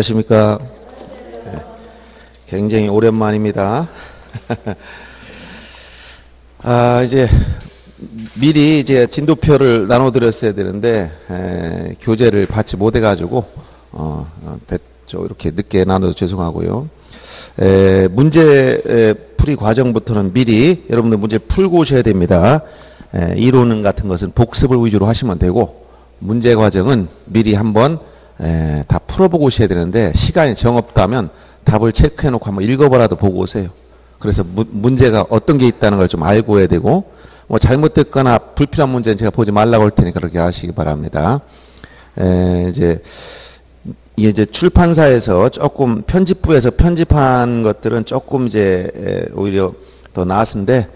안녕하십니까. 네, 굉장히 오랜만입니다. 이제 미리 이제 진도표를 나눠드렸어야 되는데 교재를 받지 못해가지고 이렇게 늦게 나눠서 죄송하고요. 문제 풀이 과정부터는 미리 여러분들 문제를 풀고 오셔야 됩니다. 이론 같은 것은 복습을 위주로 하시면 되고 문제 과정은 미리 한번 다 풀어보고 오셔야 되는데 시간이 정없다면 답을 체크해놓고 한번 읽어보라도 보고 오세요. 그래서 문제가 어떤 게 있다는 걸 좀 알고 해야 되고 뭐 잘못됐거나 불필요한 문제는 제가 보지 말라고 할 테니까 그렇게 하시기 바랍니다. 이제 출판사에서 조금 편집부에서 편집한 것들은 조금 이제 오히려 더 나았는데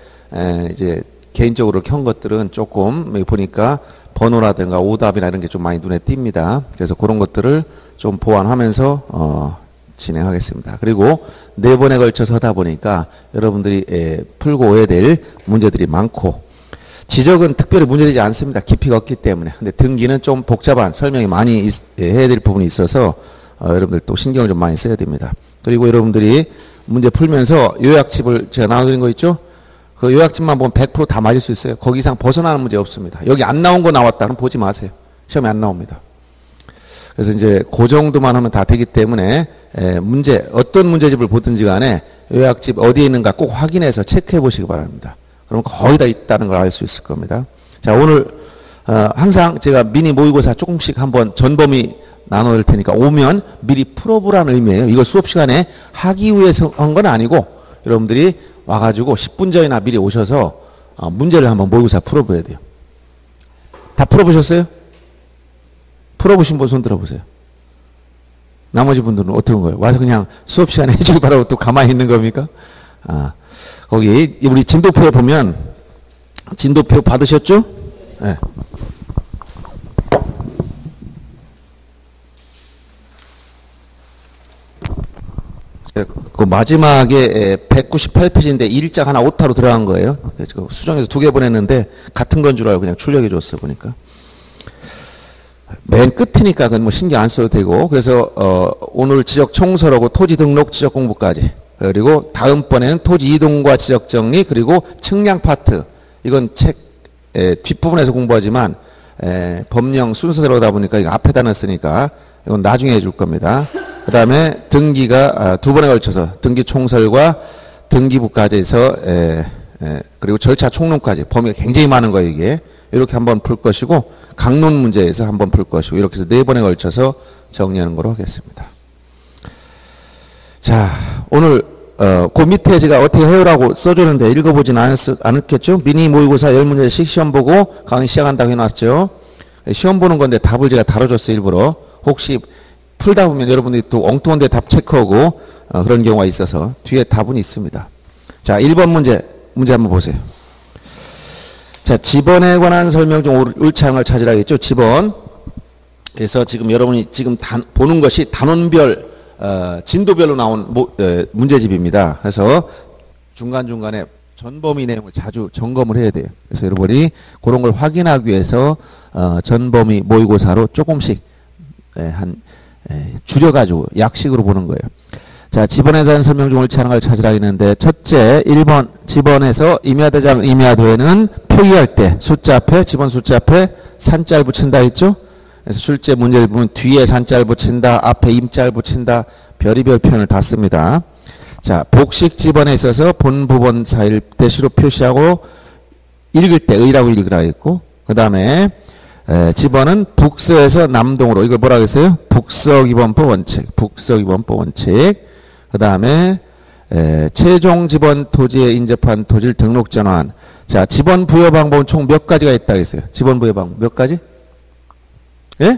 이제 개인적으로 켠 것들은 조금 보니까 번호라든가 오답이나 이런 게 좀 많이 눈에 띕니다. 그래서 그런 것들을 좀 보완하면서 진행하겠습니다. 그리고 4번에 걸쳐서 하다 보니까 여러분들이 풀고 오야 될 문제들이 많고 지적은 특별히 문제되지 않습니다. 깊이가 없기 때문에. 근데 등기는 좀 복잡한 설명이 많이 해야 될 부분이 있어서 여러분들 또 신경을 좀 많이 써야 됩니다. 그리고 여러분들이 문제 풀면서 요약집을 제가 나눠드린 거 있죠? 그 요약집만 보면 100% 다 맞을 수 있어요. 거기 이상 벗어나는 문제 없습니다. 여기 안 나온 거 나왔다 그럼 보지 마세요. 시험에 안 나옵니다. 그래서 이제 그 정도만 하면 다 되기 때문에 어떤 문제집을 보든지 간에 요약집 어디에 있는가 꼭 확인해서 체크해 보시기 바랍니다. 그럼 거의 다 있다는 걸 알 수 있을 겁니다. 자, 오늘 항상 제가 미니 모의고사 조금씩 한번 전범위 나눠 줄 테니까 오면 미리 풀어보라는 의미예요. 이걸 수업 시간에 하기 위해서 한 건 아니고 여러분들이 와가지고 10분 전이나 미리 오셔서 문제를 한번 모의고사 풀어봐야 돼요. 다 풀어보셨어요? 풀어보신 분 손 들어보세요. 나머지 분들은 어떤 거예요? 와서 그냥 수업 시간에 해주기 바라고 또 가만히 있는 겁니까? 거기 우리 진도표에 보면 진도표 받으셨죠? 네. 그 마지막에 198페이지인데 1장 하나 오타로 들어간 거예요. 수정해서 2개 보냈는데 같은 건 줄 알고 그냥 출력해 줬어 보니까. 맨 끝이니까 그건 뭐 신경 안 써도 되고 그래서 오늘 지적 총설하고 토지 등록 지적 공부까지 그리고 다음번에는 토지 이동과 지적 정리 그리고 측량 파트 이건 책 뒷부분에서 공부하지만 법령 순서대로 하다 보니까 이거 앞에다 놨으니까 이건 나중에 해줄 겁니다. 그 다음에 등기가 2번에 걸쳐서 등기 총설과 등기부까지 해서 그리고 절차 총론까지 범위가 굉장히 많은 거예요 이게. 이렇게 한번 풀 것이고 강론 문제에서 한번 풀 것이고 이렇게 해서 4번에 걸쳐서 정리하는 거로 하겠습니다. 자, 오늘 그 밑에 제가 어떻게 해오라고 써줬는데 읽어보진 않았겠죠? 미니 모의고사 10문제씩 시험 보고 강의 시작한다고 해놨죠? 시험 보는 건데 답을 제가 다뤄줬어요 일부러. 혹시 풀다 보면 여러분들이 또 엉뚱한 데 답 체크하고 그런 경우가 있어서 뒤에 답은 있습니다. 자, 1번 문제 한번 보세요. 자, 지번에 관한 설명 중 옳지 않은 걸 찾으라겠죠. 지번. 그래서 지금 여러분이 지금 보는 것이 단원별 진도별로 나온 문제집입니다. 그래서 중간중간에 전범위 내용을 자주 점검을 해야 돼요. 그래서 여러분이 그런 걸 확인하기 위해서 전범위 모의고사로 조금씩 줄여가지고 약식으로 보는 거예요. 자, 지번에서 한 설명 중 옳지 않은 걸 찾으라 했는데 첫째 1번 지번에서 임야대장 임야도에는 표기할 때 숫자 앞에 지번 숫자 앞에 산자를 붙인다 했죠. 그래서 출제 문제를 보면 뒤에 산자를 붙인다 앞에 임자를 붙인다 별의별 표현을 다 씁니다. 자, 복식 지번에 있어서 본부번 사이를 대시로 표시하고 읽을 때 의라고 읽으라 했고 그 다음에 지번은 북서에서 남동으로 이걸 뭐라고 했어요? 북서기본법 원칙 북서기본법 원칙 그 다음에 최종 지번 토지에 인접한 토지를 등록 전환. 자, 지번 부여 방법은 총 몇 가지가 있다고 했어요? 지번 부여 방법 몇 가지? 예?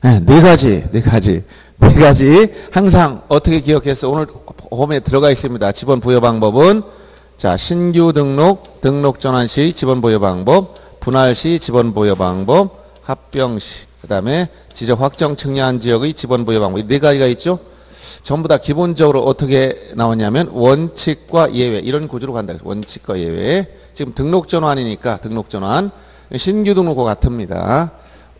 네, 4가지. 4가지. 항상 어떻게 기억했어? 오늘 홈에 들어가 있습니다. 지번 부여 방법은 자, 신규 등록 전환 시 지번 부여 방법, 분할 시 지번 부여 방법, 합병 시, 그 다음에 지적 확정 측량 지역의 지번 부여 방법. 이 4가지가 있죠? 전부 다 기본적으로 어떻게 나왔냐면 원칙과 예외 이런 구조로 간다. 원칙과 예외. 지금 등록 전환이니까 등록 전환 신규 등록과 같습니다.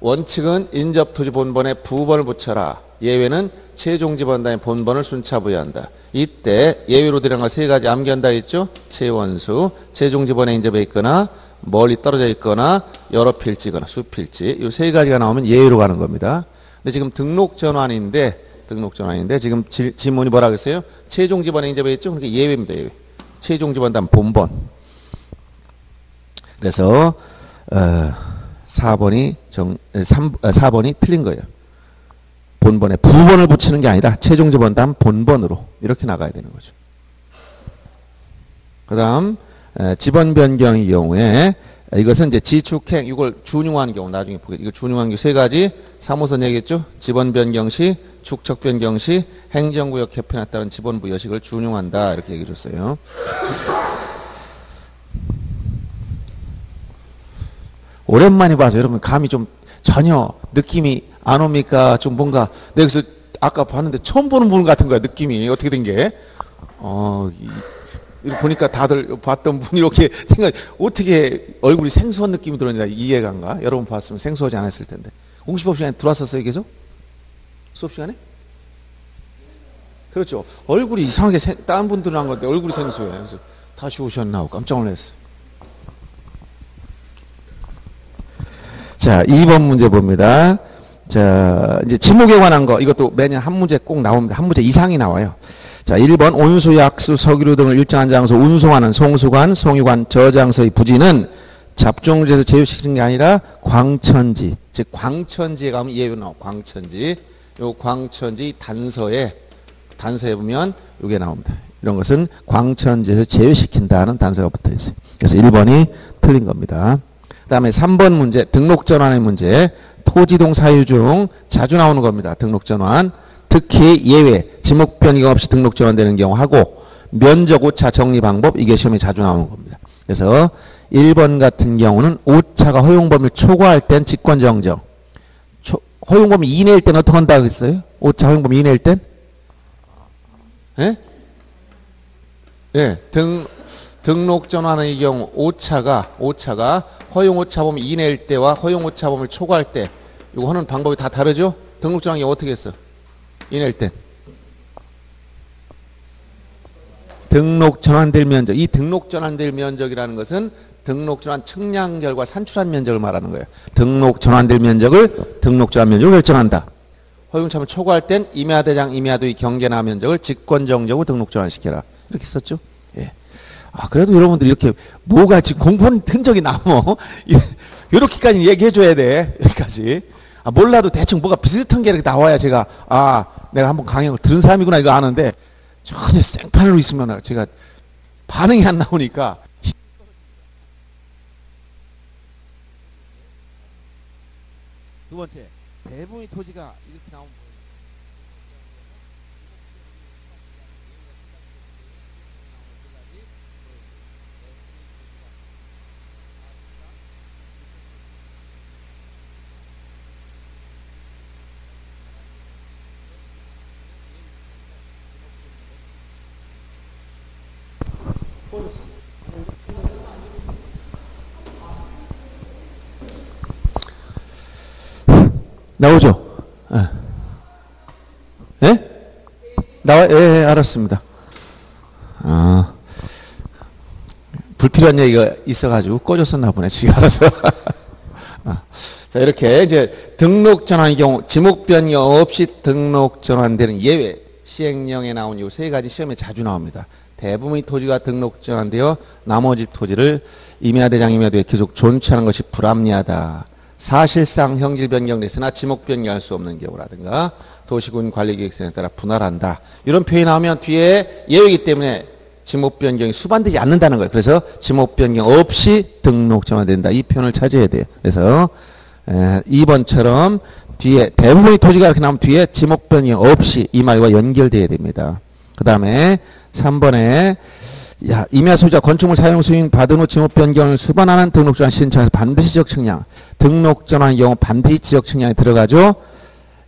원칙은 인접 토지 본번에 부번을 붙여라. 예외는 최종 집어넣은 다음에 본번을 순차 부여한다. 이때 예외로 들어간 거 세 가지 암기한다 했죠? 최원수, 최종 집어넣에 인접해 있거나 멀리 떨어져 있거나 여러 필지거나 수필지 이 세 가지가 나오면 예외로 가는 겁니다. 근데 지금 등록 전환인데 지금 지문이 뭐라고 했어요? 최종 집어넣에 인접해 있죠? 그러니까 예외입니다. 예외. 최종 집어넣은 다음 본번. 그래서 4번이 4번이 틀린 거예요. 본번에 부번을 붙이는 게 아니라 최종 집어넣은 다음 본번으로 이렇게 나가야 되는 거죠. 그 다음 지번 변경의 경우에 이것은 이제 지축행 이걸 준용한 경우 나중에 보겠죠. 이거 준용한 경우 세 가지 3호선 얘기했죠. 지번 변경 시, 축척 변경 시 행정구역 개편에 따른 지번부 여식을 준용한다 이렇게 얘기해 줬어요. 오랜만에 봐서 여러분 감이 좀 전혀 느낌이 안 옵니까? 좀 뭔가 내가 여기서 아까 봤는데 처음 보는 분 같은 거야. 느낌이 어떻게 된 게 보니까 다들 봤던 분이 이렇게 생각 어떻게 얼굴이 생소한 느낌이 들었냐 이해가 안 가? 여러분 봤으면 생소하지 않았을 텐데 공시법 시간에 들어왔었어요 계속? 수업 시간에? 그렇죠. 얼굴이 이상하게 다른 분들은 한 건데 얼굴이 생소해. 그래서 다시 오셨나 하고 깜짝 놀랐어요. 자, 2번 문제 봅니다. 자, 이제 지목에 관한 거, 이것도 매년 한 문제 꼭 나옵니다. 한 문제 이상이 나와요. 자, 1번, 온수, 약수, 석유류 등을 일정한 장소 운송하는 송수관, 송유관, 저장소의 부지는 잡종지에서 제휴시키는 게 아니라 광천지. 즉, 광천지에 가면 예외 나와, 광천지. 요 광천지 단서에 보면 요게 나옵니다. 이런 것은 광천지에서 제휴시킨다는 단서가 붙어 있어요. 그래서 1번이 틀린 겁니다. 그 다음에 3번 문제, 등록전환의 문제. 토지동 사유 중 자주 나오는 겁니다. 등록전환. 특히 예외, 지목 변경 없이 등록전환되는 경우 하고, 면적 오차 정리 방법, 이게 시험에 자주 나오는 겁니다. 그래서 1번 같은 경우는 오차가 허용범위를 초과할 땐 직권정정. 허용범위 이내일 땐 어떻게 한다고 했어요? 오차 허용범위 이내일 땐? 예? 예, 등록 전환의 경우 오차가 허용 오차 범위 이내일 때와 허용 오차 범위를 초과할 때 이거 하는 방법이 다 다르죠? 등록 전환이 어떻게 했어? 이내일 땐 등록 전환될 면적. 이 등록 전환될 면적이라는 것은 등록 전환 측량결과 산출한 면적을 말하는 거예요. 등록 전환될 면적을 등록 전환 면적으로 결정한다. 허용 참을 초과할 땐 임야대장 임야도의 경계나 면적을 직권정적으로 등록 전환시켜라. 이렇게 썼죠? 예. 아, 그래도 여러분들 이렇게 뭐가 지금 공부한 흔적이 남어. 이렇게까지 얘기해 줘야 돼. 여기까지. 아, 몰라도 대충 뭐가 비슷한 게 이렇게 나와야 제가, 아, 내가 한번 강의를 들은 사람이구나 이거 아는데, 전혀 생판으로 있으면 제가 반응이 안 나오니까. 두 번째, 대부분의 토지가 이렇게 나오면 나오죠? 예? 나와? 예, 알았습니다. 아, 불필요한 얘기가 있어가지고 꺼졌었나 보네, 지가 알아서. 자, 이렇게 이제 등록 전환의 경우, 지목 변경 없이 등록 전환되는 예외, 시행령에 나온 이 세 가지 시험에 자주 나옵니다. 대부분의 토지가 등록 전환되어 나머지 토지를 임야대장 임야도에 계속 존치하는 것이 불합리하다. 사실상 형질 변경됐으나 지목 변경할 수 없는 경우라든가 도시군 관리계획서에 따라 분할한다. 이런 표현이 나오면 뒤에 예외이기 때문에 지목 변경이 수반되지 않는다는 거예요. 그래서 지목 변경 없이 등록 전환된다. 이 표현을 찾아야 돼요. 그래서 2번처럼 뒤에 대부분의 토지가 이렇게 나오면 뒤에 지목 변경 없이 이 말과 연결돼야 됩니다. 그 다음에 3번에 임야 소유자 건축물 사용 승인 받은 후 지목 변경을 수반하는 등록 전환 신청에서 반드시 지적 측량. 등록 전환의 경우 반드시 지적 측량이 들어가죠.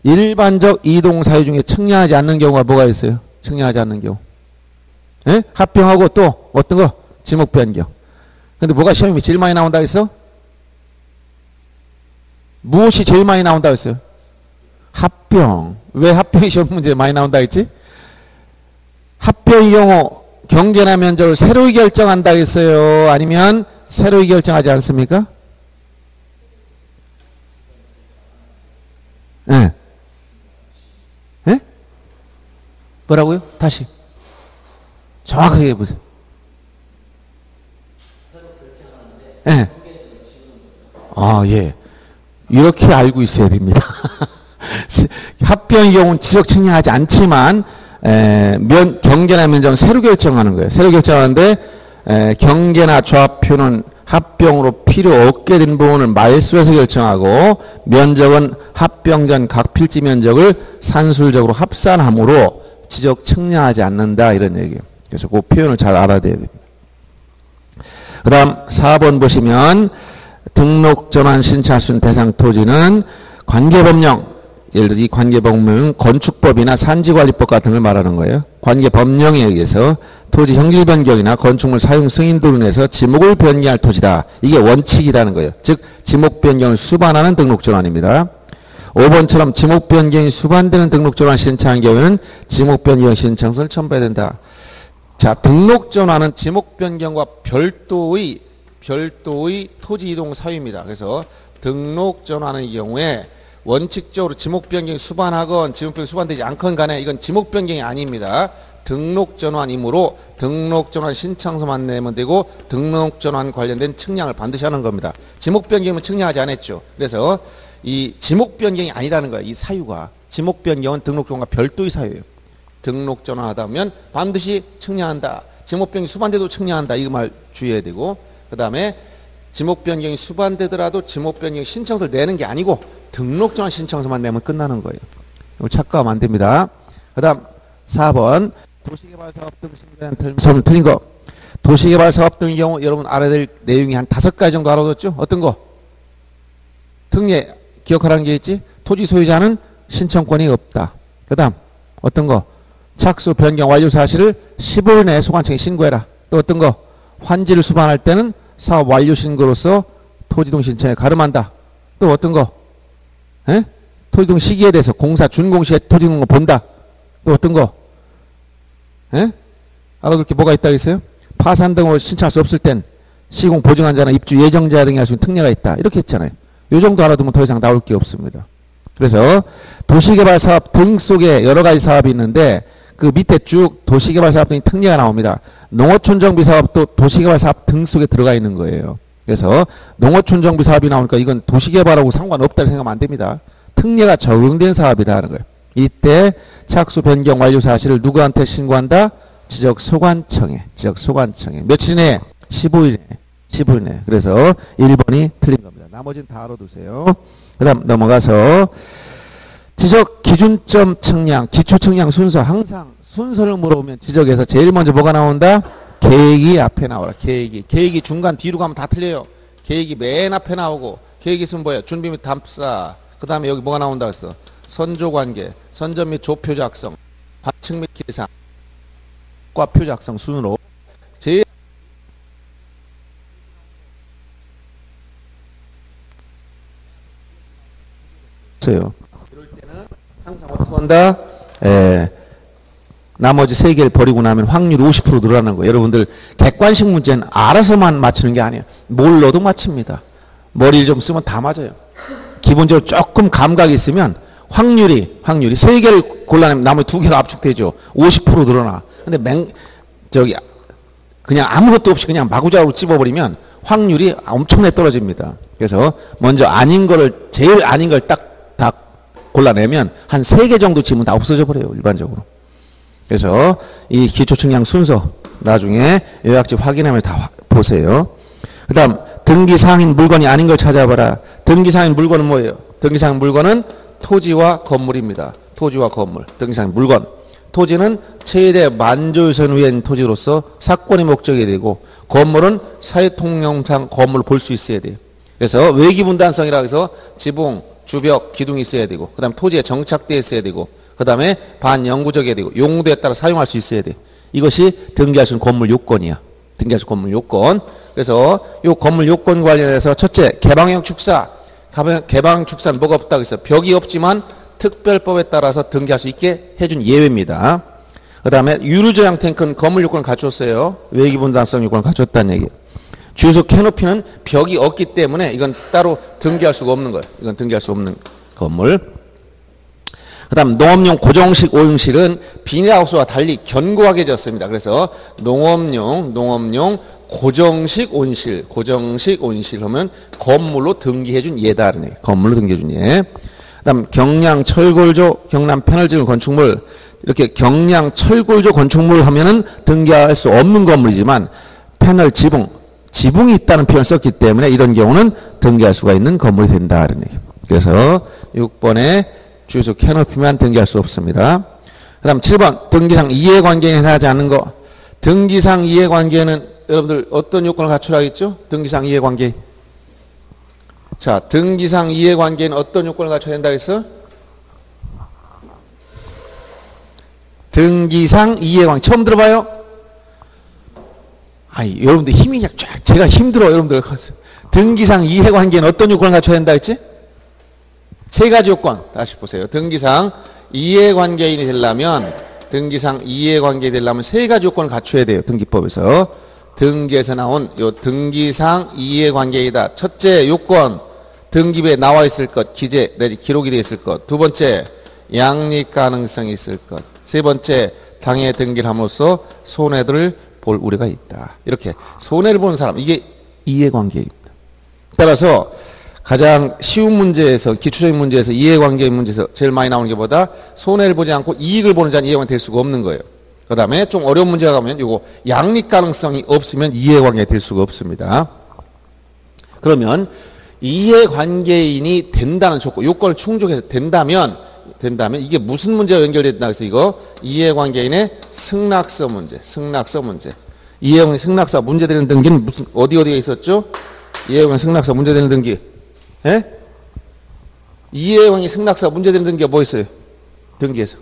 일반적 이동 사유 중에 측량하지 않는 경우가 뭐가 있어요? 측량하지 않는 경우. 예? 합병하고 또 어떤 거? 지목 변경. 근데 뭐가 시험이 제일 많이 나온다 했어? 무엇이 제일 많이 나온다 했어요? 합병. 왜 합병이 시험 문제 많이 나온다 했지? 합병의 경우 경계나 면적을 새로이 결정한다 했어요? 아니면 새로이 결정하지 않습니까? 예. 예? 뭐라고요? 다시. 정확하게 해보세요. 예. 아, 예. 이렇게 알고 있어야 됩니다. 합병의 경우는 지적 측량하지 않지만, 경계나 면적은 새로 결정하는 거예요. 새로 결정하는데, 경계나 좌표는 합병으로 필요 없게 된 부분을 말소해서 결정하고, 면적은 합병 전 각 필지 면적을 산술적으로 합산함으로 지적 측량하지 않는다. 이런 얘기예요. 그래서 그 표현을 잘 알아야 됩니다. 그 다음 4번 보시면 등록 전환 신청할 수 있는 대상 토지는 관계법령, 예를 들어 이 관계법령은 건축법이나 산지관리법 같은 걸 말하는 거예요. 관계법령에 의해서 토지 형질 변경이나 건축물 사용 승인 등으로 인해서 지목을 변경할 토지다. 이게 원칙이라는 거예요. 즉 지목 변경을 수반하는 등록 전환입니다. 5번처럼 지목 변경이 수반되는 등록 전환 신청한 경우에는 지목 변경 신청서를 첨부해야 된다. 자, 등록 전환은 지목 변경과 별도의 토지 이동 사유입니다. 그래서 등록 전환의 경우에 원칙적으로 지목 변경이 수반하건 지목 변경이 수반되지 않건 간에 이건 지목 변경이 아닙니다. 등록 전환이므로 등록 전환 신청서만 내면 되고 등록 전환 관련된 측량을 반드시 하는 겁니다. 지목 변경은 측량하지 않았죠. 그래서 이 지목 변경이 아니라는 거예요. 이 사유가. 지목 변경은 등록 전환과 별도의 사유예요. 등록 전환하다 보면 반드시 측량한다. 지목 변경이 수반돼도 측량한다. 이거 말 주의해야 되고, 그 다음에 지목 변경이 수반되더라도 지목 변경 신청서를 내는 게 아니고 등록 전환 신청서만 내면 끝나는 거예요. 이걸 착각하면 안 됩니다. 그 다음 4번 도시개발사업 등 신고한 설문 틀린 거. 도시개발사업 등의 경우 여러분 알아야 될 내용이 한 5가지 정도 알아뒀죠? 어떤 거? 특례 기억하라는 게 있지? 토지 소유자는 신청권이 없다. 그 다음 어떤 거? 착수 변경 완료 사실을 15일 내에 소관청에 신고해라. 또 어떤 거? 환지를 수반할 때는 사업 완료 신고로서 토지동 신청에 가름한다. 또 어떤 거? 에? 토지동 시기에 대해서 공사 준공 시에 토지동 본다. 또 어떤 거? 에? 알아둘 게 뭐가 있다고 했어요? 파산 등으로 신청할 수 없을 땐 시공 보증한자나 입주 예정자 등이 할 수 있는 특례가 있다. 이렇게 했잖아요. 요 정도 알아두면 더 이상 나올 게 없습니다. 그래서 도시개발사업 등 속에 여러 가지 사업이 있는데 그 밑에 쭉 도시개발사업 등의 특례가 나옵니다. 농어촌정비사업도 도시개발사업 등 속에 들어가 있는 거예요. 그래서 농어촌정비사업이 나오니까 이건 도시개발하고 상관없다고 생각하면 안 됩니다. 특례가 적용된 사업이다 하는 거예요. 이때 착수 변경 완료 사실을 누구한테 신고한다? 지적소관청에. 지적소관청에. 며칠 내에? 15일 내에. 15일 내에. 그래서 1번이 틀린 겁니다. 나머지는 다 알아두세요. 그 다음 넘어가서 지적 기준점 측량, 기초 측량 순서. 항상 순서를 물어보면 지적에서 제일 먼저 뭐가 나온다? 계획이 앞에 나오라. 계획이. 계획이 중간 뒤로 가면 다 틀려요. 계획이 맨 앞에 나오고, 계획이 있으면 뭐예요? 준비 및 답사. 그 다음에 여기 뭐가 나온다 했어? 선조관계, 선전 및 조표 작성, 관측 및 계산, 과표 작성 순으로 제일 있어요. 이럴 때는 항상 어떻게 한다? 나머지 3개를 버리고 나면 확률이 50% 늘어나는 거예요. 여러분들 객관식 문제는 알아서만 맞추는 게 아니에요. 몰라도 맞춥니다. 머리를 좀 쓰면 다 맞아요. 기본적으로 조금 감각이 있으면 확률이 3개를 골라내면 나머지 2개가 압축되죠. 50% 늘어나. 근데 그냥 아무것도 없이 그냥 마구잡이로 찝어버리면 확률이 엄청나게 떨어집니다. 그래서 먼저 제일 아닌 걸 딱 골라내면 한 3개 정도 지면 다 없어져 버려요. 일반적으로. 그래서 이 기초 측량 순서 나중에 요약집 확인하면 다 보세요. 그 다음 등기사항인 물건이 아닌 걸 찾아봐라. 등기사항인 물건은 뭐예요? 등기사항 물건은 토지와 건물입니다. 토지와 건물. 등기사항 물건. 토지는 최대 만조유선 위에 있는 토지로서 사건의 목적이 되고 건물은 사회통념상 건물을 볼 수 있어야 돼요. 그래서 외기분단성이라고 해서 지붕, 주벽, 기둥이 있어야 되고 그 다음에 토지에 정착되어 있어야 되고 그 다음에 반영구적이어야 되고 용도에 따라 사용할 수 있어야 돼요. 이것이 등기할 수 있는 건물 요건이야. 등기할 수 있는 건물 요건. 그래서 이 건물 요건 관련해서 첫째 개방형 축사. 개방형 축사는 뭐가 없다고 했어요? 벽이 없지만 특별법에 따라서 등기할 수 있게 해준 예외입니다. 그 다음에 유류저장 탱크는 건물 요건을 갖췄어요. 외기분당성 요건을 갖췄다는 얘기예요. 주유소 캐노피는 벽이 없기 때문에 이건 따로 등기할 수가 없는 거예요. 이건 등기할 수 없는 건물. 그 다음 농업용 고정식 오용실은 비닐하우스와 달리 견고하게 지었습니다. 그래서 농업용 고정식 온실 하면 건물로 등기해준 예다. 건물로 등기해준 예. 그 다음 경량 철골조, 경남 패널 지은 건축물, 이렇게 경량 철골조 건축물 하면은 등기할 수 없는 건물이지만 패널 지붕이 있다는 표현을 썼기 때문에 이런 경우는 등기할 수가 있는 건물이 된다. 그래서 6번에 주유소 캐노피만 등기할 수 없습니다. 그 다음 7번 등기상 이해관계인이 해당하지 않는 거. 등기상 이해관계는 여러분들 어떤 요건을 갖추라 했죠? 등기상 이해관계. 자, 등기상 이해관계는 어떤 요건을 갖춰야 된다고 했어? 등기상 이해관계. 처음 들어봐요? 아니, 여러분들 힘이 쫙, 제가 힘들어, 여러분들. 등기상 이해관계는 어떤 요건을 갖춰야 된다 했지? 세 가지 요건. 다시 보세요. 등기상 이해관계인이 되려면 세 가지 요건을 갖춰야 돼요. 등기법에서. 등기에서 나온 요 등기상 이해관계이다. 첫째 요건, 등기부에 나와 있을 것, 기재 내지 기록이 되어 있을 것. 두 번째, 양립 가능성이 있을 것. 세 번째, 당해 등기를 함으로써 손해를 볼 우려가 있다. 이렇게 손해를 보는 사람, 이게 이해관계입니다. 따라서 가장 쉬운 문제에서, 기초적인 문제에서, 이해관계 문제에서 제일 많이 나오는 게 보다 손해를 보지 않고 이익을 보는 자는 이해관계 될 수가 없는 거예요. 그 다음에 좀 어려운 문제가 가면 요거 양립 가능성이 없으면 이해관계 될 수가 없습니다. 그러면 이해관계인이 된다는 조건, 요건을 충족해서 된다면 이게 무슨 문제와 연결된다 해서 이거 이해관계인의 승낙서 문제. 이해관계 승낙서 문제되는 등기는 무슨 어디에 있었죠? 이해관계 승낙서 문제되는 등기. 예? 이해관계 승낙서 문제되는 등기가 뭐 있어요? 등기에서.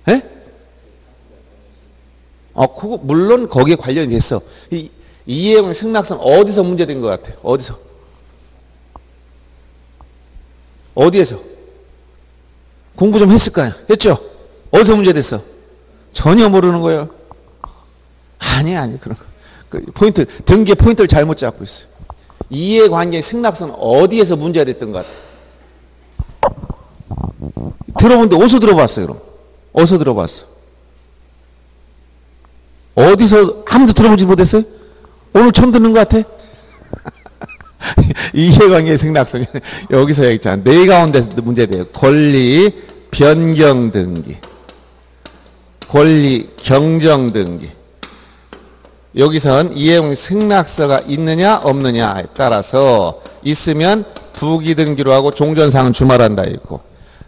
예? 그거 물론 거기에 관련이 됐어. 이해관계 승낙서는 어디서 문제된 것 같아요? 어디에서? 공부 좀 했을 거야. 했죠? 어디서 문제됐어? 전혀 모르는 거예요. 아니, 그런 거. 포인트, 등기의 포인트를 잘못 잡고 있어요. 이해관계 승낙서는 어디에서 문제가 됐던 것 같아요? 들어본데 어디서 들어봤어요, 그럼? 어디서 들어봤어? 어디서 아무도 들어보지 못했어요? 오늘 처음 듣는 것 같아? 이해관계 승낙서 여기서 얘기했잖아. 네 가운데서 문제돼요. 권리 변경 등기, 권리 경정 등기. 여기선 이해관계 승낙서가 있느냐 없느냐에 따라서 있으면 부기등기로 하고 종전상은 주말한다 있고,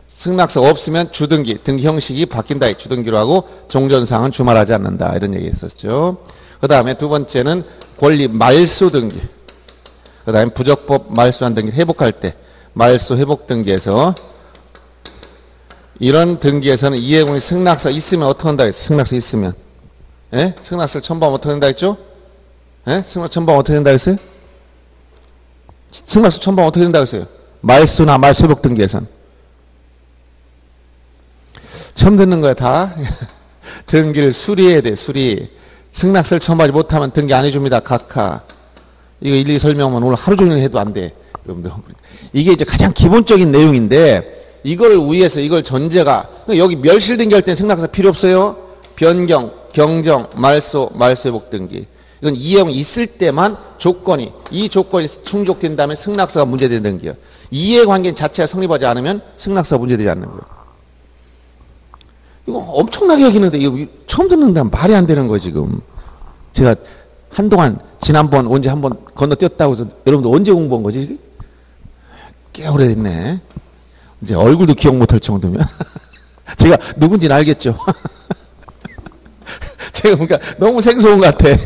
승낙서가 없으면 주등기, 등기 형식이 바뀐다. 주등기로 하고 종전상은 주말하지 않는다. 이런 얘기 했었죠. 그 다음에 두 번째는 권리 말소 등기. 그 다음에 부적법 말소한 등기를 회복할 때 말소 회복 등기에서 이런 등기에서는 이해관계 승낙서 있으면 어떻게 한다 했어요? 승낙서 있으면. 예? 승낙서를 첨부하면 어떻게 된다 했죠? 예? 승낙서 첨부하면 어떻게 된다 했어요? 승낙서 첨부하면 어떻게 된다 했어요? 말소나 말소 회복 등기에서는. 처음 듣는 거야, 다. 등기를 수리해야 돼, 수리. 승낙서를 첨부하지 못하면 등기 안 해줍니다, 각하. 이거 일일이 설명하면 오늘 하루 종일 해도 안 돼. 여러분들. 이게 이제 가장 기본적인 내용인데, 이걸 위해서, 이걸 전제가, 여기 멸실 등기할 때는 승낙서 필요 없어요. 변경, 경정, 말소 회복 등기. 이건 이해관계 있을 때만 이 조건이 충족된다면 승낙서가 문제되는 등기예요. 이해관계 자체가 성립하지 않으면 승낙서가 문제되지 않는 거예요. 이거 엄청나게 여기는데, 이거 처음 듣는데 말이 안 되는 거예요, 지금. 제가 한동안, 지난번 언제 한번 건너뛰었다고 해서 여러분들 언제 공부한 거지? 꽤 오래됐네. 이제 얼굴도 기억 못할 정도면. 제가 누군지는 알겠죠? 제가 그러니까 너무 생소한 것 같아.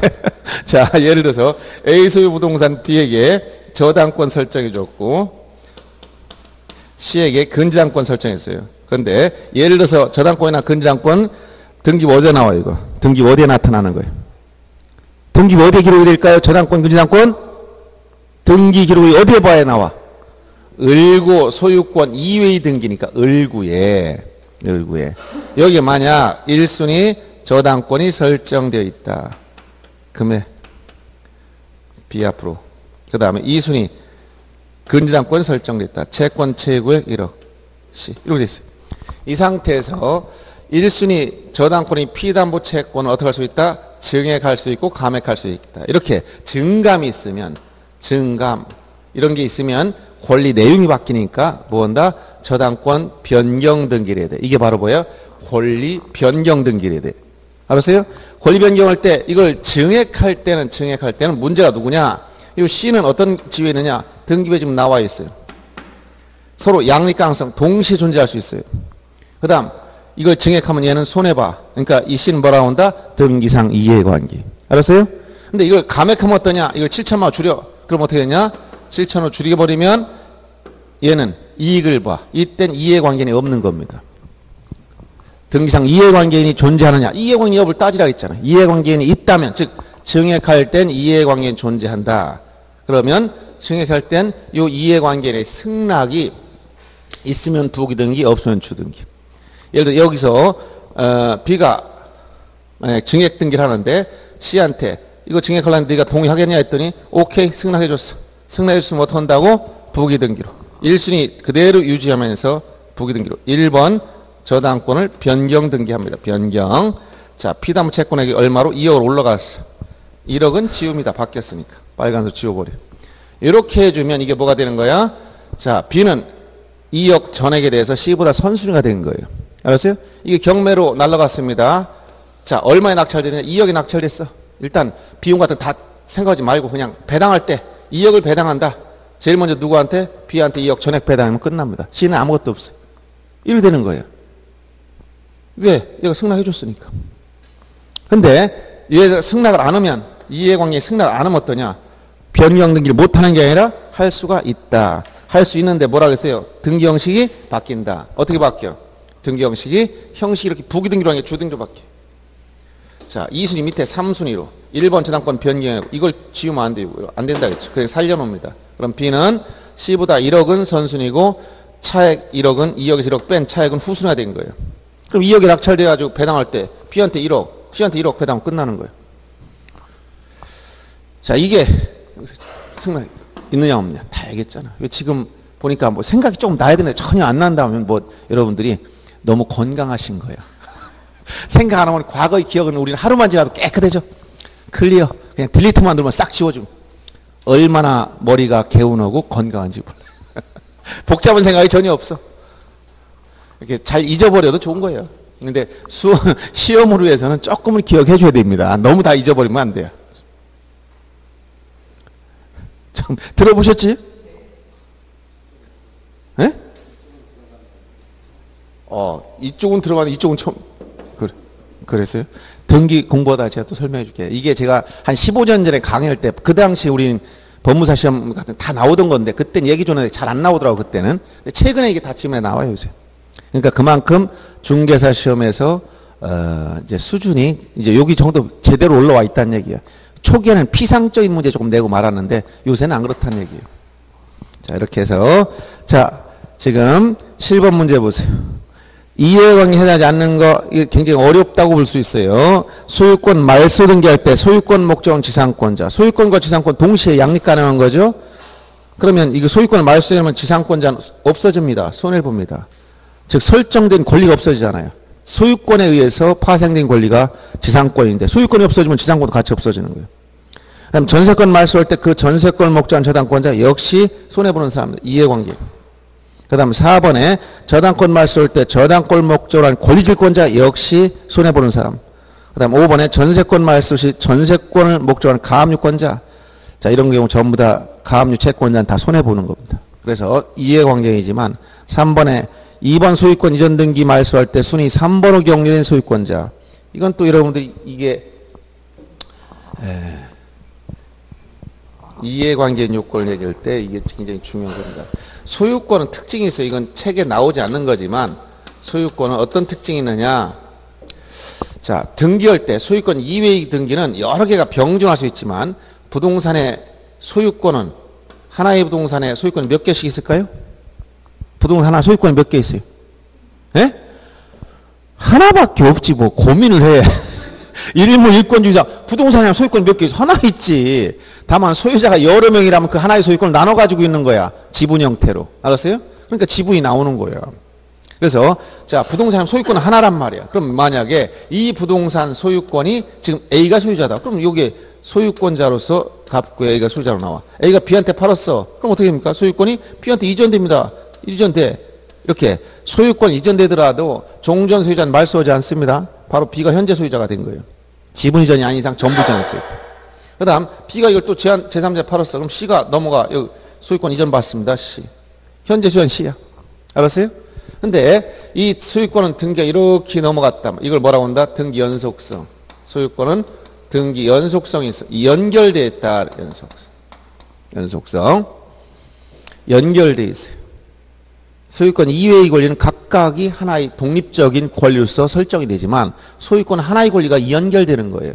자, 예를 들어서 A 소유 부동산 B에게 저당권 설정해 줬고 C에게 근저당권 설정했어요. 그런데 예를 들어서 저당권이나 근저당권 등기부 어디에 나와요, 이거? 등기부 어디에 나타나는 거예요? 등기부 어디에 기록이 될까요? 저당권, 근저당권? 등기 기록이 어디에 봐야 나와? 을구 소유권 이외의 등기니까 을구에 여기 만약 1순위 저당권이 설정되어 있다. 금액 B 앞으로. 그 다음에 2순위 근저당권 설정되어 있다. 채권 최고액 1억 C 이렇게 되어 있어요. 이 상태에서 1순위 저당권이 피담보 채권을 어떻게 할 수 있다? 증액할 수 있고 감액할 수 있다. 이렇게 증감이 있으면 증감 이런 게 있으면 권리 내용이 바뀌니까 뭐한다? 저당권 변경 등기를 해야 돼. 이게 바로 뭐예요? 권리 변경 등기를 해야 돼. 알았어요? 권리 변경할 때 이걸 증액할 때는 문제가 누구냐? 이 C는 어떤 지위에 있느냐? 등기부에 지금 나와 있어요. 서로 양립 가능성 동시에 존재할 수 있어요. 그 다음 이걸 증액하면 얘는 손해봐. 그러니까 이 C는 뭐라고 한다? 등기상 이해관계. 알았어요? 근데 이걸 감액하면 어떠냐? 이걸 7천만 원 줄여. 그럼 어떻게 되냐? 7천 원 줄여버리면 얘는 이익을 봐. 이땐 이해관계인이 없는 겁니다. 등기상 이해관계인이 존재하느냐? 이해관계 여부를 따지라고 했잖아요. 이해관계인이 있다면, 즉 증액할 땐 이해관계인이 존재한다. 그러면 증액할 땐 이 이해관계인의 승낙이 있으면 부기등기, 없으면 주등기. 예를 들어 여기서 B가 만약 증액 등기를 하는데 C한테 이거 증액하려는데 네가 동의하겠냐 했더니 오케이 승낙해줬어. 승낙해줬으면 어떻게 한다고? 부기등기로. 1순위 그대로 유지하면서 부기등기로. 1번 저당권을 변경 등기합니다. 변경. 자, 피담보 채권액이 얼마로? 2억으로 올라갔어. 1억은 지웁니다. 바뀌었으니까. 빨간색 지워버려. 이렇게 해주면 이게 뭐가 되는 거야? 자, B는 2억 전액에 대해서 C보다 선순위가 된 거예요. 알았어요? 이게 경매로 날라갔습니다. 자, 얼마에 낙찰되느냐? 2억에 낙찰됐어. 일단 비용 같은 거 다 생각하지 말고 그냥 배당할 때 2억을 배당한다. 제일 먼저 누구한테? B한테 2억 전액 배당하면 끝납니다. C는 아무것도 없어요. 이렇게 되는 거예요. 왜? 얘가 승낙해 줬으니까. 근데 얘가 승낙을 안 하면 이해관계에 승낙을 안 하면 어떠냐? 변경 등기를 못하는 게 아니라 할 수가 있다. 할 수 있는데 뭐라고 했어요? 등기 형식이 바뀐다. 어떻게 바뀌어? 등기 형식이 이렇게 부기등기로 하는 게 주등기로 바뀌어. 자, 2순위 밑에 3순위로 1번 저당권 변경 이걸 지우면 안 되고요. 안 된다 했죠. 그래서 살려놓습니다. 그럼 B는 C보다 1억은 선순위고 차액 1억은 2억에서 1억 뺀 차액은 후순위가 된 거예요. 그럼 2억에 낙찰돼가지고 배당할 때 B한테 1억, C한테 1억 배당하면 끝나는 거예요. 자, 이게 승낙 있느냐 없느냐 다 얘기했잖아. 왜 지금 보니까 뭐 생각이 조금 나야 되는데 전혀 안 난다면 뭐 여러분들이 너무 건강하신 거예요. 생각 안 하면 과거의 기억은 우리는 하루만 지나도 깨끗해져. 클리어. 그냥 딜리트만 누르면 싹 지워줌. 얼마나 머리가 개운하고 건강한지 몰라. 복잡한 생각이 전혀 없어. 이렇게 잘 잊어버려도 좋은 거예요. 근데 시험을 위해서는 조금은 기억해 줘야 됩니다. 너무 다 잊어버리면 안 돼요. 좀 들어보셨지? 예? 이쪽은 들어봤는데 이쪽은 처음. 그랬어요? 등기 공부하다 제가 또 설명해 줄게요. 이게 제가 한 15년 전에 강의할 때, 그 당시 우린 법무사 시험 같은 다 나오던 건데, 그때는 얘기 줬는데 잘 안 나오더라고, 그때는. 근데 최근에 이게 다 지금 나와요, 요새. 그러니까 그만큼 중개사 시험에서, 이제 수준이, 이제 여기 정도 제대로 올라와 있다는 얘기예요. 초기에는 피상적인 문제 조금 내고 말았는데, 요새는 안 그렇다는 얘기예요. 자, 이렇게 해서, 자, 지금 7번 문제 보세요. 이해관계에 해당하지 않는 거 이게 굉장히 어렵다고 볼 수 있어요. 소유권 말소 등기할 때 소유권 목적은 지상권자. 소유권과 지상권 동시에 양립 가능한 거죠. 그러면 이거 소유권을 말소하면 지상권자는 없어집니다. 손해봅니다. 즉 설정된 권리가 없어지잖아요. 소유권에 의해서 파생된 권리가 지상권인데 소유권이 없어지면 지상권도 같이 없어지는 거예요. 그다음 전세권 말소할 때 그 전세권을 목적한 저당권자 역시 손해보는 사람들. 이해관계. 그 다음 4번에 저당권 말소할 때 저당권 목적으로 한 권리질권자 역시 손해보는 사람. 그 다음 5번에 전세권 말소 시 전세권을 목적으로 한 가압류권자. 자, 이런 경우 전부 다 가압류 채권자는 다 손해보는 겁니다. 그래서 이해관계이지만 3번에 2번 소유권 이전 등기 말소할 때 순위 3번으로 격리된 소유권자. 이건 또 여러분들이 이게 이해관계 요건을 얘기할 때 이게 굉장히 중요한 겁니다. 소유권은 특징이 있어요. 이건 책에 나오지 않는 거지만 소유권은 어떤 특징이 있느냐. 자, 등기할 때 소유권 이외의 등기는 여러 개가 병존할 수 있지만 부동산의 소유권은 하나의 부동산에 소유권이 몇 개씩 있을까요? 부동산 하나 소유권이 몇 개 있어요? 예? 하나밖에 없지 뭐 고민을 해. 일무 일권주의자 부동산이랑 소유권이 몇 개 있어? 하나 있지. 다만 소유자가 여러 명이라면 그 하나의 소유권을 나눠 가지고 있는 거야. 지분 형태로. 알았어요? 그러니까 지분이 나오는 거예요. 그래서 자 부동산 소유권은 하나란 말이야. 그럼 만약에 이 부동산 소유권이 지금 A가 소유자다. 그럼 여기 소유권자로서 갑구에 A가 소유자로 나와. A가 B한테 팔았어. 그럼 어떻게 됩니까? 소유권이 B한테 이전됩니다. 이전돼. 이렇게 소유권 이전되더라도 종전 소유자는 말소하지 않습니다. 바로 B가 현재 소유자가 된 거예요. 지분 이전이 아닌 이상 전부 이전했을 때. 그 다음 B가 이걸 또 제3자에 팔았어. 그럼 C가 넘어가 여기 소유권 이전 받습니다. C. 현재 소유자는 C야. 알았어요? 근데 이 소유권은 등기가 이렇게 넘어갔다. 이걸 뭐라고 한다? 등기 연속성. 소유권은 등기 연속성이 있어. 연결되어 있다. 연속성. 연결되어 있어요. 소유권 이외의 권리는 각각이 하나의 독립적인 권리로서 설정이 되지만 소유권 하나의 권리가 연결되는 거예요.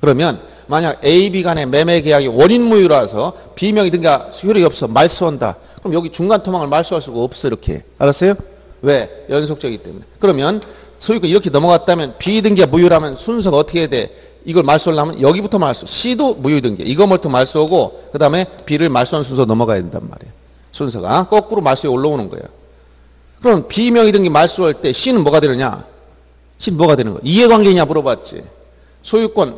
그러면 만약 A, B 간의 매매 계약이 원인무효라서 B명의 등기가 효력이 없어. 말소한다. 그럼 여기 중간 토막을 말소할 수가 없어. 이렇게. 알았어요? 왜? 연속적이기 때문에. 그러면 소유권 이렇게 넘어갔다면 B 등기가 무효라면 순서가 어떻게 돼? 이걸 말소하려면 여기부터 말소. C도 무효 등기. 이거부터 말소하고 그 다음에 B를 말소하는 순서 넘어가야 된단 말이에요. 순서가 거꾸로 말소에 올라오는 거예요. 그럼 B명의 등기 말소할 때 C는 뭐가 되느냐? C는 뭐가 되는 거야? 이해관계냐 물어봤지. 소유권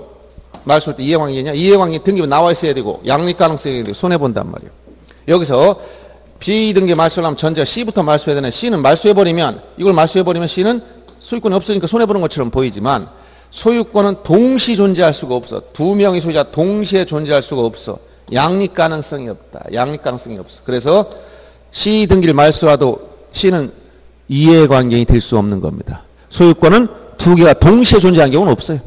말소할 때 이해관계냐? 이해관계 등기가 나와 있어야 되고 양립 가능성이 되고 손해본단 말이에요. 여기서 B 등기 말소하려면 전제가 C부터 말소해야 되는 C는 말소해버리면 이걸 말소해버리면 C는 소유권이 없으니까 손해보는 것처럼 보이지만 소유권은 동시 존재할 수가 없어. 두 명의 소유자 동시에 존재할 수가 없어. 양립 가능성이 없다. 양립 가능성이 없어. 그래서 C 등기를 말소하도 C는 이해관계이 될 수 없는 겁니다. 소유권은 두 개가 동시에 존재하는 경우는 없어요.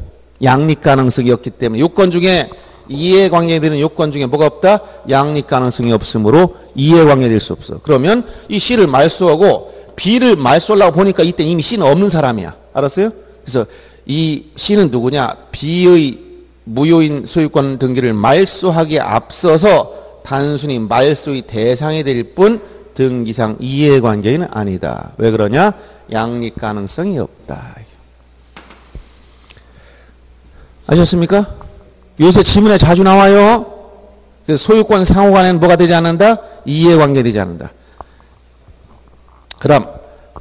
양립 가능성이 없기 때문에 요건 중에 이해관계에 되는 요건 중에 뭐가 없다? 양립 가능성이 없으므로 이해관계 될 수 없어. 그러면 이 C를 말소하고 B를 말소하려고 보니까 이때 이미 C는 없는 사람이야. 알았어요? 그래서 이 C는 누구냐? B의 무효인 소유권 등기를 말소하기에 앞서서 단순히 말소의 대상이 될 뿐 등기상 이해관계는 아니다. 왜 그러냐? 양립 가능성이 없다. 아셨습니까? 요새 지문에 자주 나와요. 그래서 소유권 상호간에는 뭐가 되지 않는다? 이해관계 되지 않는다. 그 다음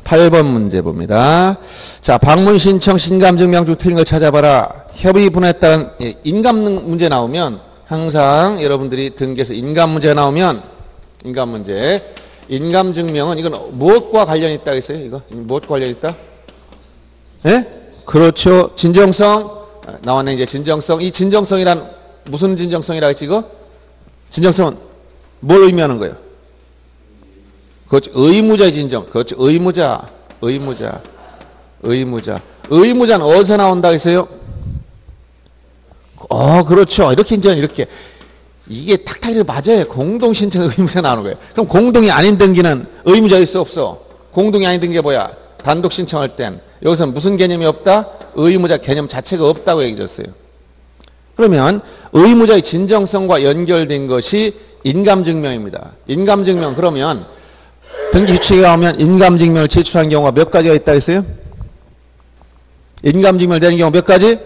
8번 문제 봅니다. 자, 방문 신청 신감증명 중 틀린 걸 찾아봐라. 협의 분에 따른 인감 문제 나오면 항상 여러분들이 등기에서 인감 문제 나오면 인감 문제 인감 증명은 이건 무엇과 관련이 있다 했어요? 이거 무엇과 관련이 있다? 예? 그렇죠. 진정성 나왔네. 이제 진정성. 이 진정성이란 무슨 진정성이라 했지 이거? 진정성은 뭘 의미하는 거예요? 그렇죠. 의무자의 진정. 그렇죠. 의무자. 의무자는 어디서 나온다 했어요? 그렇죠. 이렇게 인정 이렇게. 이게 탁탁 이렇게 맞아요. 공동신청 의무자 나오는 거예요. 그럼 공동이 아닌 등기는 의무자 있어 없어? 공동이 아닌 등기가 뭐야? 단독 신청할 땐 여기서 무슨 개념이 없다? 의무자 개념 자체가 없다고 얘기 줬어요. 그러면 의무자의 진정성과 연결된 것이 인감증명입니다. 인감증명 그러면 등기 규칙에 가면 인감증명을 제출한 경우가 몇 가지가 있다 했어요? 인감증명을 내는 경우 몇 가지?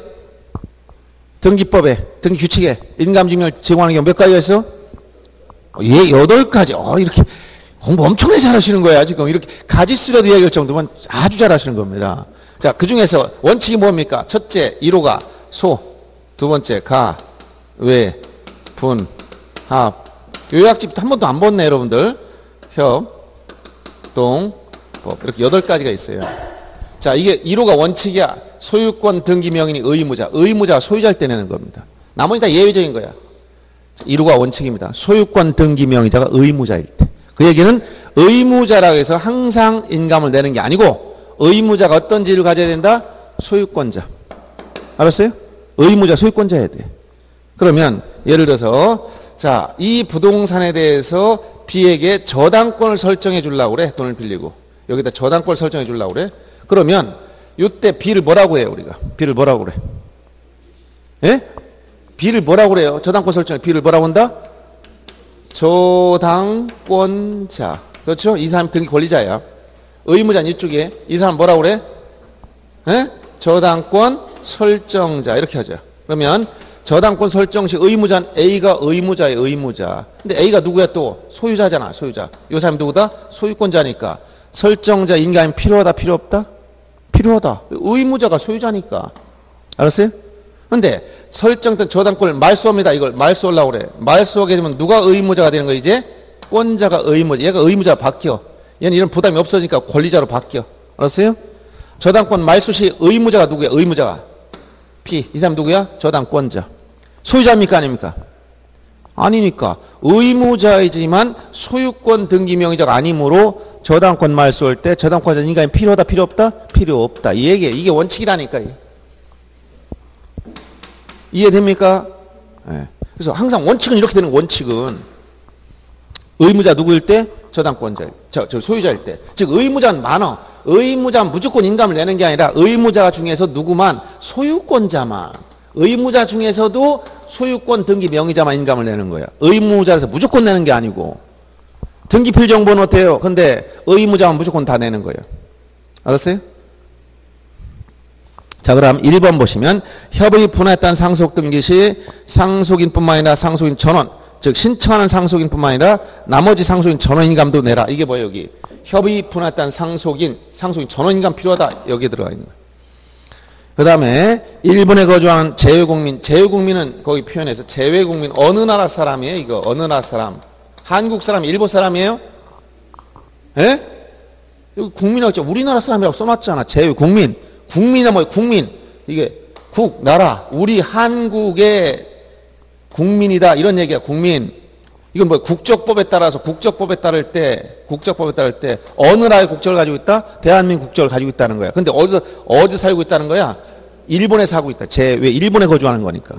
등기법에, 등기규칙에 인감증명을 제공하는 경우 몇 가지가 있어? 8가지. 이렇게 공부 엄청나게 잘하시는 거야, 지금. 이렇게 가지수라도 이야기할 정도면 아주 잘하시는 겁니다. 자, 그 중에서 원칙이 뭡니까? 첫째, 1호가 소. 두 번째, 가, 외, 분, 합. 요약집도 한 번도 안 봤네, 여러분들. 협, 동, 법. 이렇게 8가지가 있어요. 자, 이게 1호가 원칙이야. 소유권 등기 명인이 의무자가 소유자일 때 내는 겁니다. 나머지 다 예외적인 거야. 1호가 원칙입니다. 소유권 등기 명의자가 의무자일 때. 그 얘기는 의무자라고 해서 항상 인감을 내는 게 아니고 의무자가 어떤 지위를 가져야 된다? 소유권자. 알았어요? 의무자 소유권자여야 돼. 그러면 예를 들어서 자, 이 부동산에 대해서 B에게 저당권을 설정해 주려고 그래. 돈을 빌리고. 여기다 저당권을 설정해 주려고 그래. 그러면 이때 B를 뭐라고 해요, 우리가? B를 뭐라고 그래? 예? B를 뭐라고 그래요? 저당권 설정에 B를 뭐라고 한다? 저당권자. 그렇죠? 이 사람이 등기 권리자야. 의무자는 이쪽에. 이 사람 뭐라고 그래? 에? 저당권 설정자. 이렇게 하죠. 그러면 저당권 설정 시 의무자는 A가 의무자예요. 의무자. 근데 A가 누구야 또? 소유자잖아. 소유자. 이 사람이 누구다? 소유권자니까. 설정자 인감이 필요하다 필요 없다? 필요하다. 의무자가 소유자니까. 알았어요? 근데 설정된 저당권을 말소합니다. 이걸 말소하려고 그래. 말소하게 되면 누가 의무자가 되는 거야 이제? 권자가 의무자. 얘가 의무자가 바뀌어. 얘는 이런 부담이 없어지니까 권리자로 바뀌어. 알았어요? 저당권 말소 시 의무자가 누구야? 의무자가. P. 이 사람 누구야? 저당권자. 소유자입니까? 아닙니까? 아니니까. 의무자이지만 소유권 등기 명의자가 아니므로 저당권 말소할 때 저당권자 인감이 필요하다 필요 없다? 필요 없다. 이 얘기예요. 이게 원칙이라니까. 이해됩니까? 네. 그래서 항상 원칙은 이렇게 되는 원칙은 의무자 누구일 때? 저당권자일 저 소유자일 때. 즉 의무자는 많아. 의무자는 무조건 인감을 내는 게 아니라 의무자 중에서 누구만? 소유권자만. 의무자 중에서도 소유권 등기 명의자만 인감을 내는 거야. 의무자에서 무조건 내는 게 아니고. 등기필 정보는 어때요? 근데 의무자만 무조건 다 내는 거예요. 알았어요? 자, 그럼 1번 보시면 협의 분할단 상속 등기 시 상속인뿐만 아니라 상속인 전원, 즉 신청하는 상속인뿐만 아니라 나머지 상속인 전원 인감도 내라. 이게 뭐예요? 여기 협의 분할단 상속인 전원 인감 필요하다. 여기에 들어가 있는 거예요. 그 다음에 일본에 거주하는 제외국민은 거기 표현해서 제외국민 어느 나라 사람이에요? 이거 어느 나라 사람? 한국 사람, 일본 사람이에요? 예? 여기 국민이라고 우리나라 사람이라고 써놨잖아. 제외국민. 국민이나 뭐예요? 국민. 이게 나라. 우리 한국의 국민이다. 이런 얘기야. 국민. 이건 뭐예요? 국적법에 따를 때 어느 나라의 국적을 가지고 있다? 대한민국 국적을 가지고 있다는 거야. 근데 어디 살고 있다는 거야? 일본에 살고 있다. 왜 일본에 거주하는 거니까.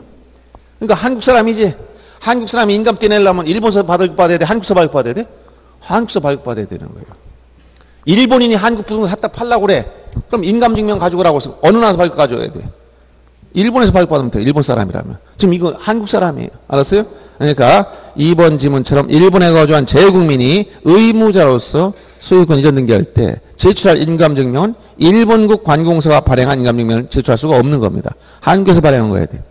그러니까 한국 사람이지. 한국 사람이 인감 떼내려면 일본서 발급받아야 돼? 한국서 발급받아야 돼? 한국서 발급받아야 되는 거예요. 일본인이 한국 부동산 갖다 팔라고 그래. 그럼 인감증명 가지고라고 해서 어느 나라에서 발급 가져야 돼? 일본에서 발급받으면 돼. 일본 사람이라면. 지금 이거 한국 사람이에요. 알았어요? 그러니까 2번 지문처럼 일본에 거주한 재국민이 의무자로서 소유권 이전 등기할 때 제출할 인감증명은 일본국 관공서가 발행한 인감증명을 제출할 수가 없는 겁니다. 한국에서 발행한 거야 돼.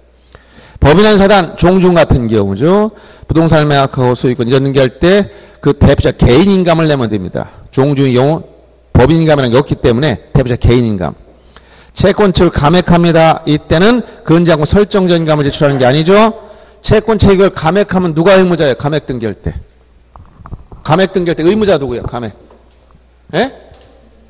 법인한 사단 종중 같은 경우죠. 부동산을 매각하고 소유권 이전 등기할 때 그 대표자 개인 인감을 내면 됩니다. 종중의 경우 법인 인감이라는 게 없기 때문에 대표자 개인 인감. 채권처를 감액합니다. 이때는 근저당권 설정자 인감을 제출하는 게 아니죠. 채권 체결 감액하면 누가 의무자예요? 감액 등기할 때. 감액 등기할 때 의무자 누구예요? 감액. 예?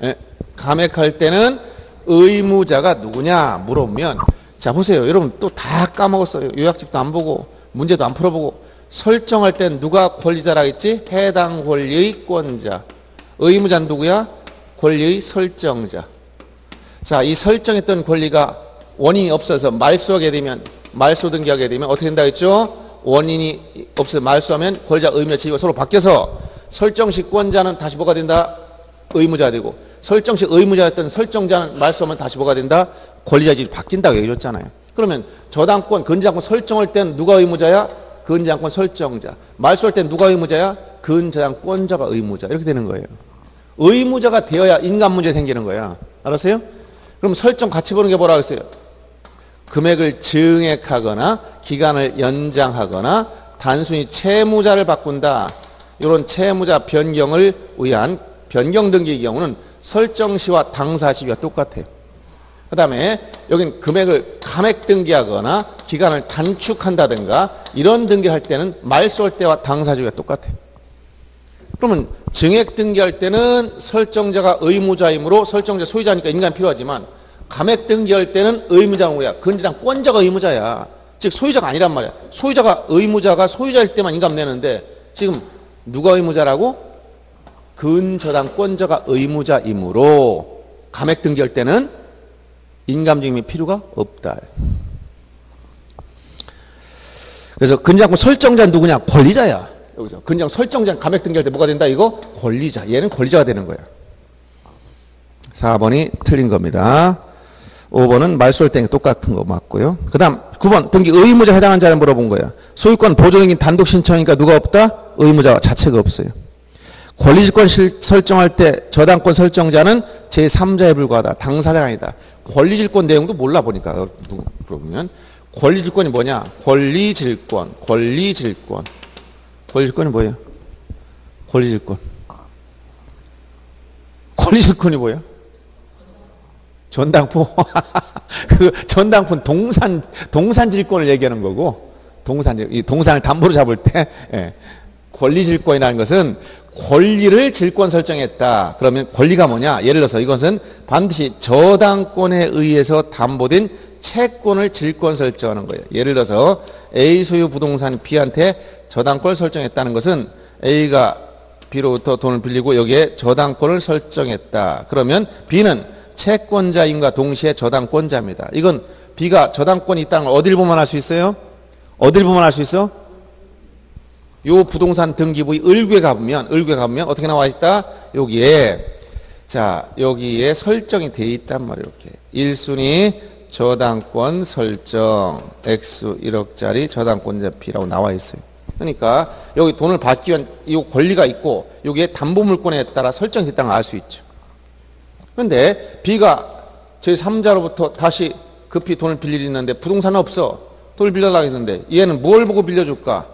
예. 감액할 때는 의무자가 누구냐 물어보면 자 보세요. 여러분 또 다 까먹었어요. 요약집도 안 보고 문제도 안 풀어보고 설정할 땐 누가 권리자라 했지? 해당 권리의 권자. 의무자는 누구야? 권리의 설정자. 자, 이 설정했던 권리가 원인이 없어서 말소 등기하게 되면 어떻게 된다 했죠? 원인이 없어서 말소하면 권리자 의무자 지위가 서로 바뀌어서 설정식 권자는 다시 뭐가 된다? 의무자가 되고 설정식 의무자였던 설정자는 말소하면 다시 뭐가 된다? 권리자 지위 바뀐다고 얘기했잖아요. 그러면 저당권, 근저당권 설정할 땐 누가 의무자야? 근저당권 설정자. 말소할 땐 누가 의무자야? 근저당권자가 의무자. 이렇게 되는 거예요. 의무자가 되어야 인감 문제 생기는 거야. 알았어요? 그럼 설정 같이 보는 게 뭐라고 했어요? 금액을 증액하거나 기간을 연장하거나 단순히 채무자를 바꾼다. 이런 채무자 변경을 위한 변경 등기의 경우는 설정 시와 당사 시가 똑같아요. 그 다음에 여긴 금액을 감액 등기하거나 기간을 단축한다든가 이런 등기를 할 때는 말소할 때와 당사 시가 똑같아요. 그러면 증액 등기할 때는 설정자가 의무자이므로 설정자 소유자니까 인감이 필요하지만 감액 등기할 때는 의무자가 뭐야? 근저당권자가 의무자야. 즉 소유자가 아니란 말이야. 의무자가 소유자일 때만 인감 내는데 지금 누가 의무자라고? 근저당권자가 의무자이므로 감액 등기할 때는 인감증명이 필요가 없다. 그래서 근저당권 설정자는 누구냐? 권리자야. 여기서 근저당 설정자는 감액 등기할 때 뭐가 된다? 이거 권리자. 얘는 권리자가 되는 거야. 4번이 틀린 겁니다. 5번은 말소할 때 똑같은 거 맞고요. 그 다음 9번 등기 의무자 해당한 자를 물어본 거야. 소유권 보존행위 단독 신청이니까 누가 없다? 의무자 자체가 없어요. 권리질권 설정할 때 저당권 설정자는 제3자에 불과하다. 당사자가 아니다. 권리질권 내용도 몰라 보니까 그러면 권리질권이 뭐냐? 권리질권이 뭐예요? 권리질권이 뭐예요? 전당포. 그 전당포는 동산질권을 얘기하는 거고, 이 동산을 담보로 잡을 때, 예. 권리질권이라는 것은 권리를 질권 설정했다. 그러면 권리가 뭐냐? 예를 들어서 이것은 반드시 저당권에 의해서 담보된 채권을 질권 설정하는 거예요. 예를 들어서 A 소유 부동산 B한테 저당권을 설정했다는 것은 A가 B로부터 돈을 빌리고 여기에 저당권을 설정했다. 그러면 B는 채권자임과 동시에 저당권자입니다. 이건 B가 저당권이 있다는 걸 어딜 보면 알 수 있어요? 어딜 보면 알 수 있어? 요 부동산 등기부의 을괴 가보면 어떻게 나와 있다? 여기에 설정이 돼 있단 말이에요. 이렇게 1순위 저당권 설정 X 1억짜리 저당권자 B라고 나와 있어요. 그러니까 여기 돈을 받기 위한 이 권리가 있고 여기에 담보물권에 따라 설정이 됐다는 걸 알 수 있죠. 그런데 B가 제3자로부터 다시 급히 돈을 빌릴 있는데 부동산은 없어. 돈을 빌려달라고 했는데 얘는 뭘 보고 빌려줄까?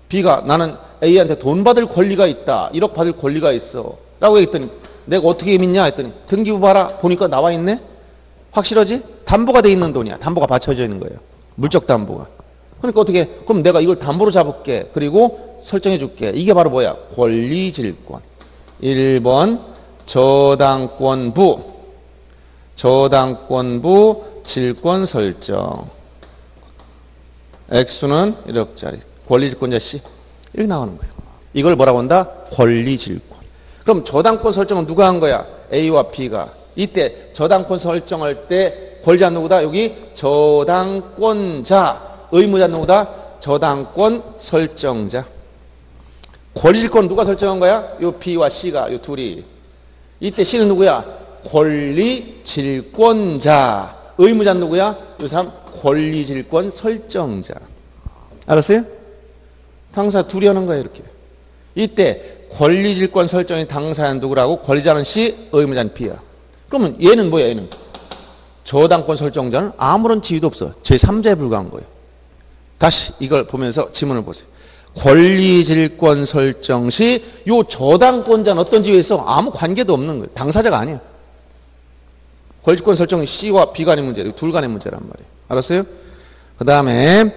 B가 나는 A한테 돈 받을 권리가 있다. 1억 받을 권리가 있어. 라고 했더니 내가 어떻게 믿냐 했더니 등기부 봐라. 보니까 나와 있네. 확실하지? 담보가 돼 있는 돈이야. 담보가 받쳐져 있는 거예요. 물적 담보가. 그러니까 어떻게 그럼 내가 이걸 담보로 잡을게. 그리고 설정해 줄게. 이게 바로 뭐야? 권리질권. 1번 저당권부 질권 설정. X는 1억짜리. 권리질권자 C. 이렇게 나오는 거예요. 이걸 뭐라고 한다? 권리질권. 그럼 저당권 설정은 누가 한 거야? A와 B가. 이때 저당권 설정할 때 권리자 누구다? 여기 저당권자. 의무자 누구다? 저당권 설정자. 권리질권 누가 설정한 거야? 요 B와 C가, 요 둘이. 이때 C는 누구야? 권리질권자. 의무자 누구야? 요 사람 권리질권 설정자. 알았어요? 당사 둘이 하는 거예요, 이렇게. 이때 권리질권 설정의 당사자는 누구라고? 권리자는 C, 의무자는 B야. 그러면 얘는 뭐야, 얘는? 저당권 설정자는 아무런 지위도 없어. 제3자에 불과한 거예요. 다시 이걸 보면서 지문을 보세요. 권리질권 설정 시 요 저당권자는 어떤 지위에 있어? 아무 관계도 없는 거예요. 당사자가 아니야. 권리질권 설정은 C와 B 간의 문제예요. 둘 간의 문제란 말이에요. 알았어요? 그 다음에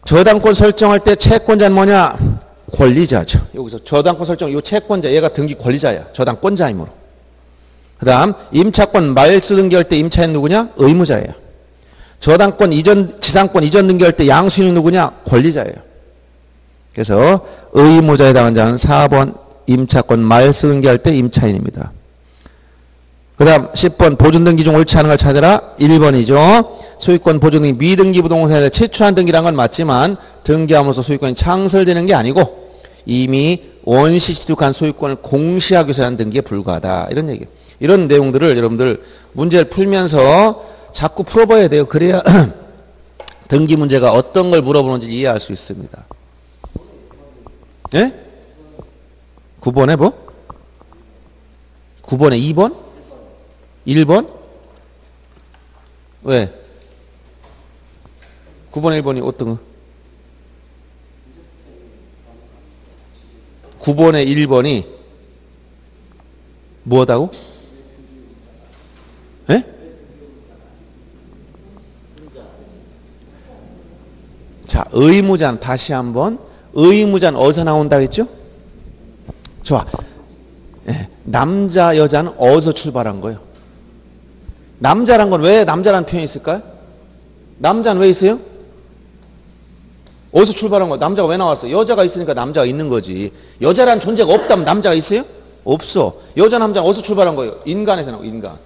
저당권 설정할 때 채권자는 뭐냐? 권리자죠. 여기서 저당권 설정, 이 채권자, 얘가 등기 권리자야. 저당권자이므로. 그 다음, 임차권 말소 등기할 때 임차인은 누구냐? 의무자예요. 저당권 이전, 지상권 이전 등기할 때 양수인은 누구냐? 권리자예요. 그래서 의무자에 해당하는 자는 4번 임차권 말소 등기할 때 임차인입니다. 그 다음 10번 보존등기 중 옳지 않은 걸 찾아라. 1번이죠. 소유권 보존등기 미등기 부동산에 최초한 등기란 건 맞지만 등기함으로써 소유권이 창설되는 게 아니고 이미 원시 취득한 소유권을 공시하기 위해서 한 등기에 불과하다. 이런 얘기예요. 이런 내용들을 여러분들 문제를 풀면서 자꾸 풀어봐야 돼요. 그래야 등기 문제가 어떤 걸 물어보는지 이해할 수 있습니다. 예? 9번에 뭐? 9번에 2번? 1번? 왜? 9번, 1번이 어떤 거? 9번에 1번이 뭐하다고? 예? 자, 의무자는 다시 한번 의무자는 어디서 나온다 했죠? 좋아. 예, 남자, 여자는 어디서 출발한 거예요? 남자란 건 왜 남자라는 표현이 있을까요? 남자는 왜 있어요? 어디서 출발한 거야? 남자가 왜 나왔어? 여자가 있으니까 남자가 있는 거지. 여자라는 존재가 없다면 남자가 있어요? 없어. 여자, 남자는 어디서 출발한 거예요? 인간에서 나오고, 인간.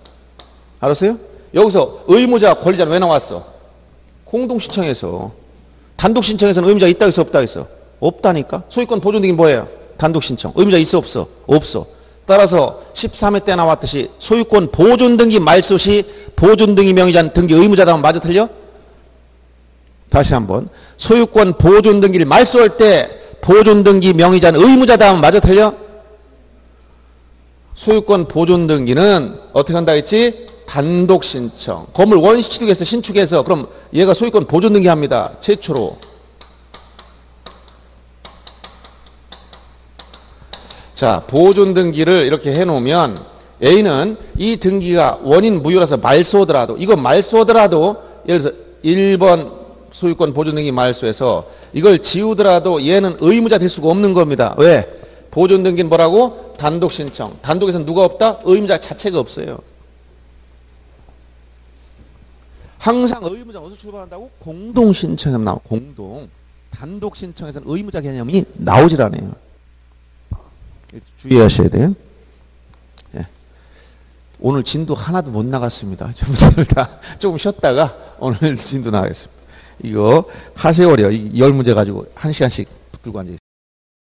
알았어요? 여기서 의무자, 권리자는 왜 나왔어? 공동신청에서. 단독신청에서는 의무자가 있다고 했어? 없다고 했어? 없다니까? 소유권 보존등기 뭐예요? 단독신청. 의무자 있어? 없어? 없어. 따라서 13회 때 나왔듯이 소유권 보존등기 말소 시 보존등기 명의자는 등기 의무자다면 맞아 틀려? 다시 한번 소유권 보존등기를 말소할 때 보존등기 명의자는 의무자다면 맞아 틀려? 소유권 보존 등기는 어떻게 한다 했지? 단독 신청. 건물 원시취득해서 신축해서 그럼 얘가 소유권 보존 등기합니다. 최초로. 자, 보존 등기를 이렇게 해놓으면 A는 이 등기가 원인 무효라서 말소하더라도, 이거 말소하더라도 예를 들어서 1번 소유권 보존 등기 말소해서 이걸 지우더라도 얘는 의무자 될 수가 없는 겁니다. 왜? 보존 등기는 뭐라고? 단독 신청. 단독에서는 누가 없다? 의무자 자체가 없어요. 항상 의무자 어디서 출발한다고? 공동 신청에 나와. 공동. 단독 신청에서는 의무자 개념이 나오질 않아요. 주의하셔야 돼요. 예. 오늘 진도 하나도 못 나갔습니다. 다 조금 쉬었다가 오늘 진도 나가겠습니다. 이거 하세월이요. 이 10문제 가지고 1시간씩 붙들고 앉아있어요.